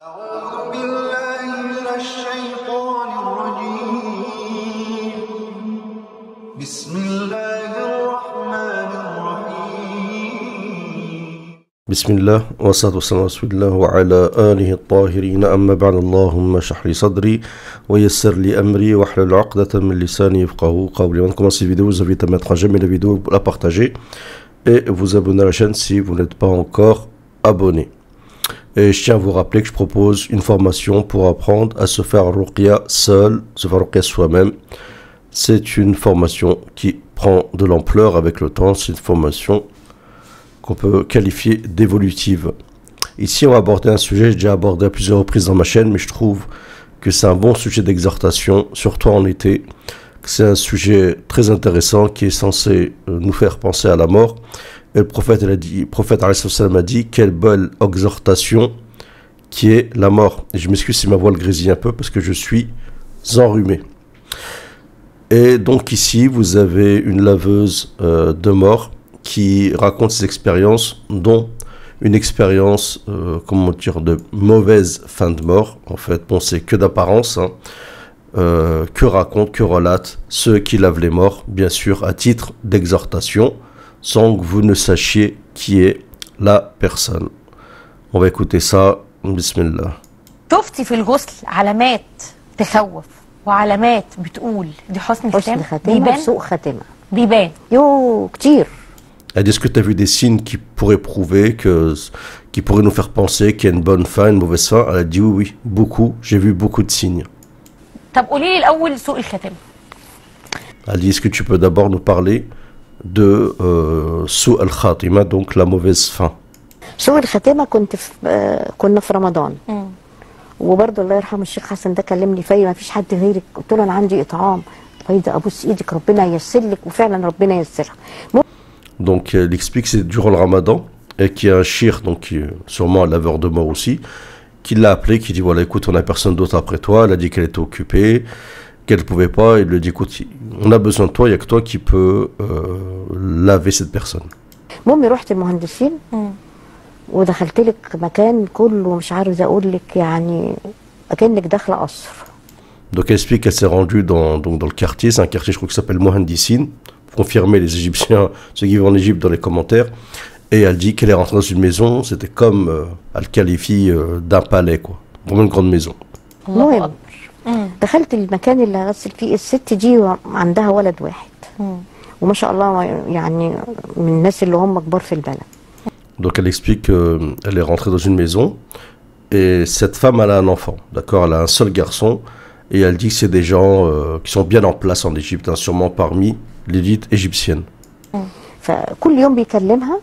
أعوذ بالله من الشيطان الرجيم بسم الله الرحمن الرحيم بسم الله والصلاة والسلام على رسول الله وعلى آله الطاهرين أما بعد اللهم اشرح لي صدري ويسر لي أمري واحلل عقدة من لساني يفقهوا قولي. Avant de commencer cette vidéo, je vous invite à mettre un j'aime la vidéo, la partager et vous abonner à la chaîne si vous n'êtes pas encore abonné. Et je tiens à vous rappeler que je propose une formation pour apprendre à se faire ruqya seul, se faire ruqya soi-même. C'est une formation qui prend de l'ampleur avec le temps, c'est une formation qu'on peut qualifier d'évolutive. Ici, on va aborder un sujet, j'ai déjà abordé à plusieurs reprises dans ma chaîne, mais je trouve que c'est un bon sujet d'exhortation, surtout en été. C'est un sujet très intéressant qui est censé nous faire penser à la mort. Et le prophète a dit, quelle belle exhortation qui est la mort. Et je m'excuse si ma voix le grésille un peu parce que je suis enrhumé. Et donc ici, vous avez une laveuse de mort qui raconte ses expériences, dont une expérience, comment dire, de mauvaise fin de mort. En fait, bon, c'est que d'apparence, hein, que racontent, que relatent ceux qui lavent les morts, bien sûr, à titre d'exhortation, sans que vous ne sachiez qui est la personne. On va écouter ça. Bismillah. شفتي في الغسل علامات تخوف وعلامات بتقول دي حسن ختام خاتمة وسوء خاتمة بيبان يو كتير. Elle dit, est-ce que tu as vu des signes qui pourraient prouver qui pourraient nous faire penser qu'il y a une bonne fin, une mauvaise fin? Elle a dit oui, oui, beaucoup. J'ai vu beaucoup de signes. طب قولي لي الاول سوء الختام. Elle dit, est-ce que tu peux d'abord nous parler de سوء الخاتمة, donc la mauvaise fin. سوء الخاتمة كنا في رمضان وبرضه الله يرحمه الشيخ حسن ده كلمني فيا ما فيش حد غيرك، قلت له انا عندي اطعام فايده ابوس ايدك ربنا ييسر لك، وفعلا ربنا ييسرها. Donc elle explique que c'est durant le ramadan et qu'il y a un shir, donc qui est sûrement un laveur de mort aussi, qui l'a appelé, qui dit voilà écoute, on n'a personne d'autre après toi. Elle a dit qu'elle était occupée, qu'elle ne pouvait pas. Il lui a dit écoute, on a besoin de toi, il n'y a que toi qui peux laver cette personne. المهم رحت المهندسين ودخلت لك مكان كله مش عارفه اقول لك يعني اكنك داخله قصر. Donc elle explique qu'elle s'est rendue dans le quartier, c'est un quartier je crois qui s'appelle Mohandissine, confirmer les Égyptiens, ceux qui vivent en Égypte dans les commentaires, et elle dit qu'elle est rentrée dans une maison, c'était comme, elle qualifie d'un palais quoi, vraiment une grande maison. المهم دخلت المكان اللي هغسل فيه الست دي عندها ولد واحد وما شاء الله يعني من الناس اللي هم كبار في البلد. Donc elle explique qu'elle est rentrée dans une maison et cette femme elle a un enfant, d'accord, elle a un seul garçon et elle dit que c'est des gens qui sont bien en place en Égypte, hein, sûrement parmi l'élite égyptienne. فكل يوم بيكلمها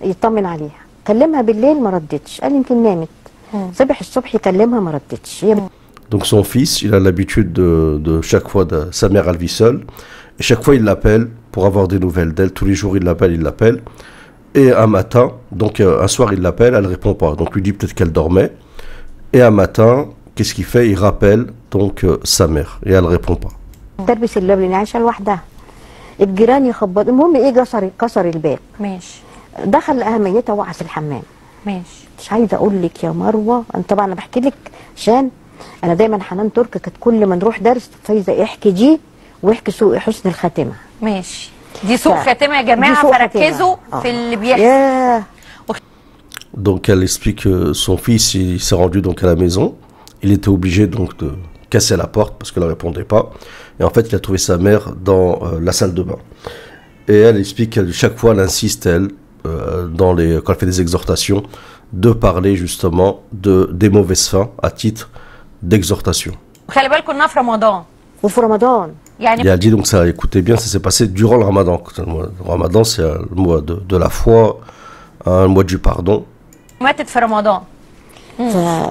يطمن عليها، كلمها بالليل ما ردتش، قال يمكن نامت. صبح الصبح يكلمها ما ردتش. Donc son fils, il a l'habitude de chaque fois, sa mère elle vit seule et chaque fois il l'appelle pour avoir des nouvelles d'elle, tous les jours il l'appelle. Et un matin, donc un soir il l'appelle, elle ne répond pas. Donc lui dit peut-être qu'elle dormait. Et un matin, qu'est-ce qu'il fait? Il rappelle donc sa mère et elle ne répond pas. تلبس اللبن اللي عايشه لوحدها. الجيران يخبطوا، المهم ايه كسر الباب. ماشي. دخل لقاها ميته وقع في الحمام. ماشي. مش عايزه اقول لك يا مروه، انا طبعا انا بحكي لك عشان انا دايما حنان ترك كانت كل ما نروح درس فايزه احكي دي واحكي سوء حسن الخاتمه. ماشي. دي سوء خاتمه يا جماعه، فركزوا في اللي بيحصل. Donc elle explique que son fils il s'est rendu donc à la maison, il était obligé donc de casser la porte parce qu'elle ne répondait pas et en fait il a trouvé sa mère dans la salle de bain et elle explique qu'elle chaque fois elle insiste quand elle fait des exhortations de parler justement des mauvaises fins à titre d'exhortation. خلي بالكم انها في رمضان. وفي رمضان. Et elle dit donc ça, écoutez bien, ça s'est passé durant le ramadan. Le ramadan c'est le mois de la foi, un mois du pardon. ماتت في رمضان.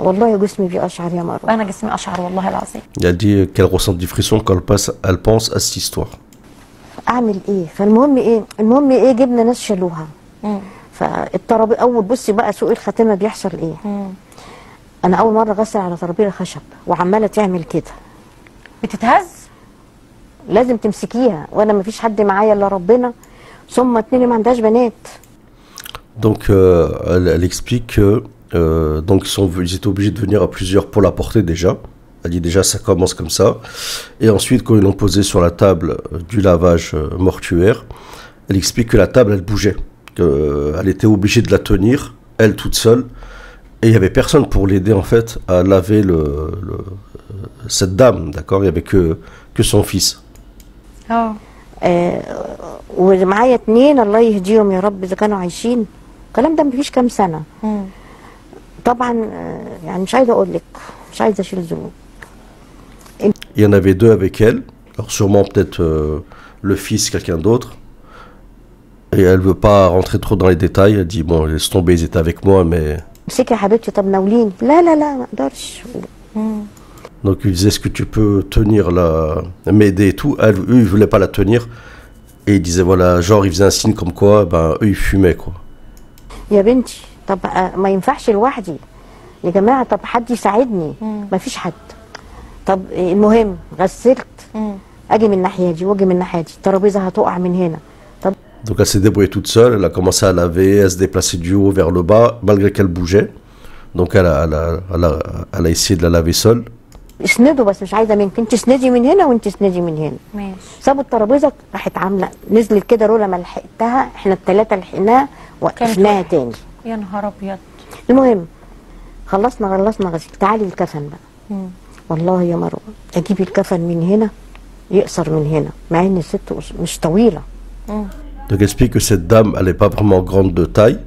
والله جسمي بيقشعر يا مروه. انا جسمي اشعر والله العظيم. Et elle dit qu'elle ressent des frissons quand elle pense à cette histoire. اعمل ايه؟ فالمهم ايه جبنا ناس شالوها. فالترابيزه اول بصي بقى سوء الخاتمه بيحصل ايه؟ انا اول مره غسل على ترابيزه خشب وعماله تعمل كده. بتتهز؟ لازم تمسكيها وانا ما فيش حد معايا الا ربنا ثم اتنين ما عندهاش بنات. Donc elle explique que Donc ils étaient obligés de venir à plusieurs pour la porter déjà. Elle dit déjà ça commence comme ça. Et ensuite quand ils l'ont posée sur la table du lavage mortuaire, elle explique que la table elle bougeait, qu'elle était obligée de la tenir, elle toute seule. Et il n'y avait personne pour l'aider en fait à laver cette dame, d'accord. Il n'y avait que son fils. اه ومعايا 2 الله يهديهم يا رب اذا كانوا عايشين. الكلام ده مفيش كام سنه. طبعا يعني مش عايزه اقول لك، مش عايزه اشيل ذنوب. Il y en avait 2 avec elle, alors sûrement peut-être le fils, quelqu'un d'autre. Et elle veut pas rentrer trop dans les détails. Elle dit bon, laisse tomber, ils étaient avec moi, mais. امسكي يا حبيبتي، طب ناوليني. لا لا لا ما اقدرش. Donc il disait est-ce que tu peux tenir m'aider et tout. Eux ils voulaient pas la tenir et ils disaient voilà, genre ils faisaient un signe comme quoi ben eux ils fumaient quoi. يا بنتي طب ما ينفعش لوحدي يا جماعه، طب حد يساعدني. ما فيش حد. طب المهم غسلت، اجي من الناحيه دي واجي من الناحيه دي، الترابيزه هتقع من هنا. طب Donc elle s'est débrouillée toute seule, elle a commencé à laver, à se déplacer du haut vers le bas malgré qu'elle bougeait. Donc elle a essayé de la laver seule. اسندوا بس مش عايزه منك، انت اسندي من هنا وانت اسندي من هنا. ماشي. سابوا الترابيزه راحت عامله نزلت كده رولا، ما لحقتها، احنا ال3 لحقناها وقفناها تاني. يا نهار ابيض. المهم خلصنا غسيل، تعالي الكفن بقى. والله يا مروه اجيب الكفن من هنا يقصر من هنا، مع ان الست مش طويله. Donc elle explique que cette dame elle n'est pas vraiment grande de taille.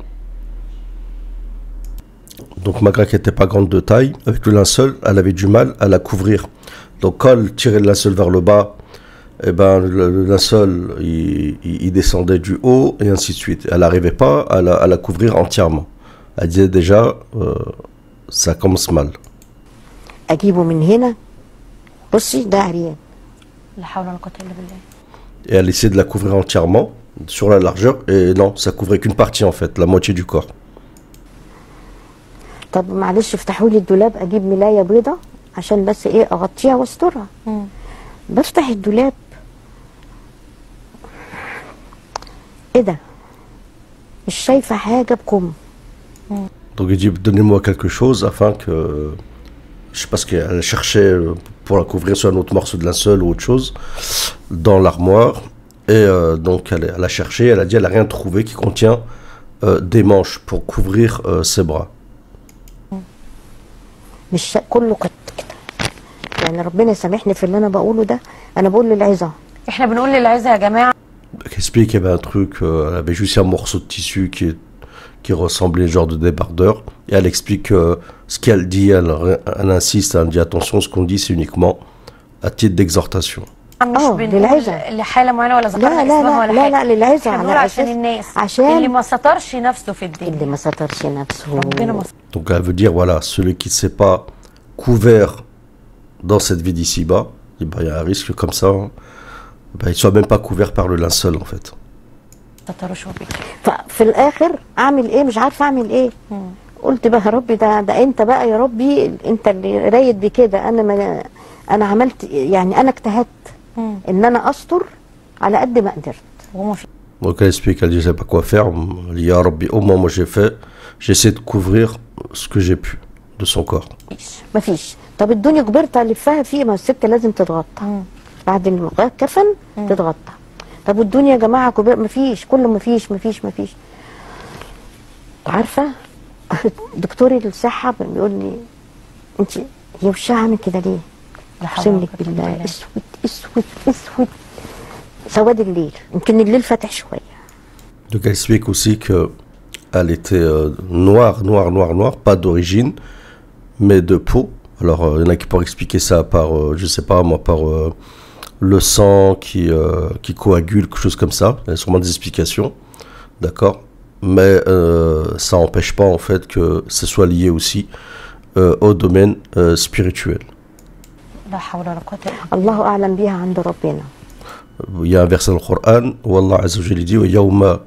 Donc malgré qu'elle n'était pas grande de taille, avec le linceul, elle avait du mal à la couvrir. Donc quand elle tirait le linceul vers le bas, eh ben, le linceul il descendait du haut et ainsi de suite. Elle n'arrivait pas à la couvrir entièrement. Elle disait déjà, ça commence mal. اجيبه من هنا بصي ده عريان. لا حول ولا قوة الا بالله. Et elle essayait de la couvrir entièrement sur la largeur et non, ça couvrait qu'une partie en fait, la moitié du corps. طب معلش افتحوا لي الدولاب، اجيب ملايه بيضه عشان بس ايه اغطيها واسترها. بفتح الدولاب، ايه ده؟ مش شايفه حاجه بكم. Donc il dit donnez-moi quelque chose afin que je sais pas ce qu'elle cherchait pour la couvrir sur un autre morceau de linceul ou autre chose dans l'armoire et donc elle a cherché, elle a dit elle a rien trouvé qui contient des manches pour couvrir ses bras. مش كله كده يعني ربنا يسامحني في اللي انا بقوله ده، انا بقول للعظه. احنا بنقول للعزة يا جماعة. Elle explique qu'il y avait un truc, elle avait juste un morceau de tissu qui ressemblait genre de débardeur. Et elle explique ce qu'elle dit, elle insiste, elle dit attention, ce qu'on dit c'est uniquement à titre d'exhortation. مش بنقول لحالة معينة ولا ذكرنا اسمها ولا حاجة. لا للعظة، احنا بنقول عشان الناس عشان اللي ما سترش نفسه في الدنيا. اللي ما سترش نفسه. ربنا ما. Donc elle veut dire voilà, celui qui ne s'est pas couvert dans cette vie d'ici-bas, il y a un risque comme ça, il ne soit même pas couvert par le linceul en fait. سترش وبيك. ففي الاخر اعمل ايه؟ مش عارفه اعمل ايه. قلت بقى يا ربي ده انت بقى يا ربي، انت اللي رايد بكده. انا عملت يعني انا اجتهدت ان انا استر على قد ما قدرت. وما في. Donc elle explique, elle dit je sais pas quoi faire. Elle dit ya Rabbi, au moins moi j'essaie de couvrir ce que j'ai pu de son corps. مفيش. طب الدنيا كبرت الفها فيه، ما الست لازم تتغطى بعد الكفن تتغطى. طب والدنيا يا جماعه كبر، مفيش، كله مفيش. عارفه دكتور الصحه بيقول لي انت هي وشها عامل كده ليه؟ اقسم لك بالله اسود اسود اسود سواد الليل، يمكن الليل فاتح شويه. Donc elle explique aussi que elle était noire, pas d'origine, mais de peau. Alors il y en a qui pourraient expliquer ça par, je sais pas moi, par le sang qui coagule, quelque chose comme ça. Il y a sûrement des explications, d'accord. Mais ça n'empêche pas en fait que ce soit lié aussi au domaine spirituel. لا حول ولا قوة الا بالله. الله اعلم بيها عند ربنا. Il y a un verset dans le Coran où Allah Azza wa Jalla dit يوم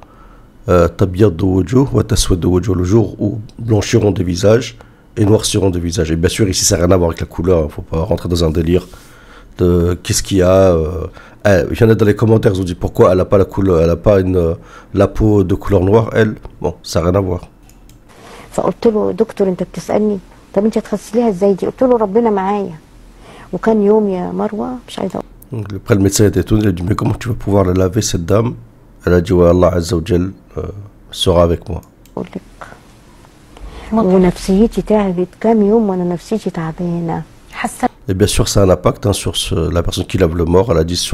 تبيض وجوه وتسود وجوه, le jour où blanchiront des visages et noirciront des visages. Et bien sûr ici ça n'a rien à voir avec la couleur, il ne faut pas rentrer dans un délire de qu'est-ce qu'il y a. Il y en a dans les commentaires qui ont dit pourquoi elle n'a pas la couleur, elle n'a pas la peau de couleur noire, elle. Bon, ça n'a rien à voir. فقلت له دكتور انت بتسالني طب انت هتغسليها ازاي دي؟ قلت له ربنا معايا. وكان يوم يا مروه مش عايزه Après, le médecin était étonné, il a dit, mais comment tu vas pouvoir la laver, cette dame? Elle a dit, ouais, Allah Azza wa Jal sera avec moi. اقول لك. ونفسيتي تعبت كام يوم وانا نفسيتي تعبانه. حاسه Et bien sûr, ça a un impact hein, sur la personne qui lave le mort. Elle a dit,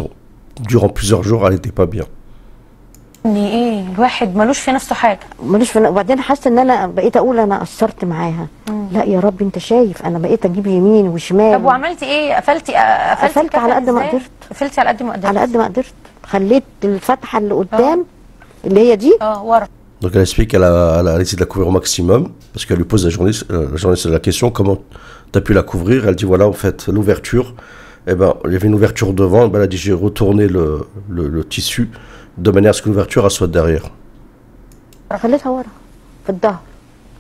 durant plusieurs jours, elle n'était pas bien. ان ايه الواحد ملوش في نفسه حاجه. ماليش في. وبعدين حاسه ان انا بقيت اقول انا قصرت معاها. لا يا رب انت شايف انا بقيت اجيب يمين وشمال. طب وعملتي ايه؟ قفلتي على قد ما إزاي؟ قدرت. قفلتي على قد ما قدرت. على قد ما قدرت. خليت الفتحه اللي قدام اللي هي دي ورا. Donc elle explique qu'elle a essayé de la couvrir au maximum, parce qu'elle lui pose la journaliste la question, comment tu as pu la couvrir? Elle dit, voilà, en fait, l'ouverture, eh ben, il y avait une ouverture devant, ben, elle a dit, j'ai retourné le tissu, de manière à ce que l'ouverture soit derrière. خليتها ورا في الظهر.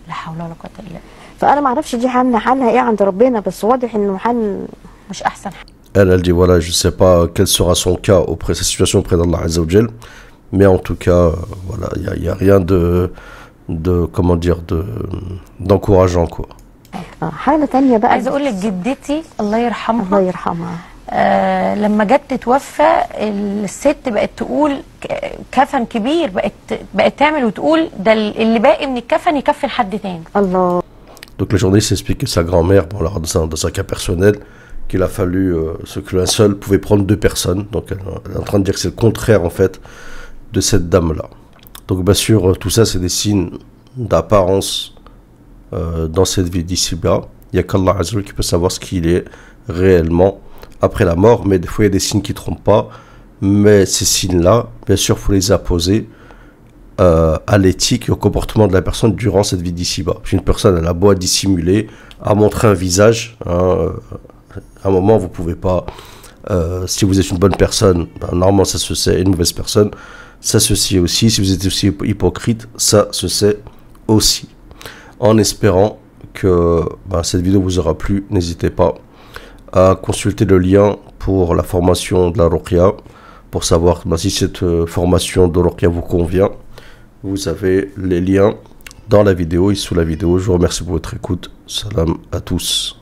لا حول ولا قوه الا بالله. فانا ما اعرفش دي حالها ايه عند ربنا، بس واضح انه حل مش احسن حاجه. Elle dit, voilà, je ne sais pas quel sera son cas auprès sa situation auprès d'Allah Azza wa Jal, mais en tout cas, voilà, il y a rien comment dire, d'encourageant, quoi. حاله ثانيه بقى. عايزه اقول لك جدتي الله يرحمها. الله يرحمها. لما جت تتوفى الست بقت تقول كفن كبير، بقت تعمل وتقول ده اللي باقي من الكفن يكفن حد تاني. الله. Donc le journaliste explique que sa grand-mère, bon, alors, dans un cas personnel, qu'il a fallu ce qu'un seul pouvait prendre deux personnes. Donc elle est en train de dire que c'est le contraire en fait de cette dame-là. Donc bien sûr, tout ça c'est des signes d'apparence dans cette vie d'ici-bas. Il n'y a qu'Allah Azza wa Jalla qui peut savoir ce qu'il est réellement après la mort, mais des fois il y a des signes qui ne trompent pas. Mais ces signes-là, bien sûr, il faut les apposer à l'éthique et au comportement de la personne durant cette vie d'ici-bas. Une personne, elle a beau à dissimuler, à montrer un visage, hein, à un moment, vous ne pouvez pas, si vous êtes une bonne personne, ben, normalement ça se sait, et une mauvaise personne, ça se sait aussi. Si vous êtes aussi hypocrite, ça se sait aussi. En espérant que ben, cette vidéo vous aura plu, n'hésitez pas à consulter le lien pour la formation de la Ruqya, pour savoir ben, si cette formation de Ruqya vous convient. Vous avez les liens dans la vidéo et sous la vidéo. Je vous remercie pour votre écoute. Salam à tous.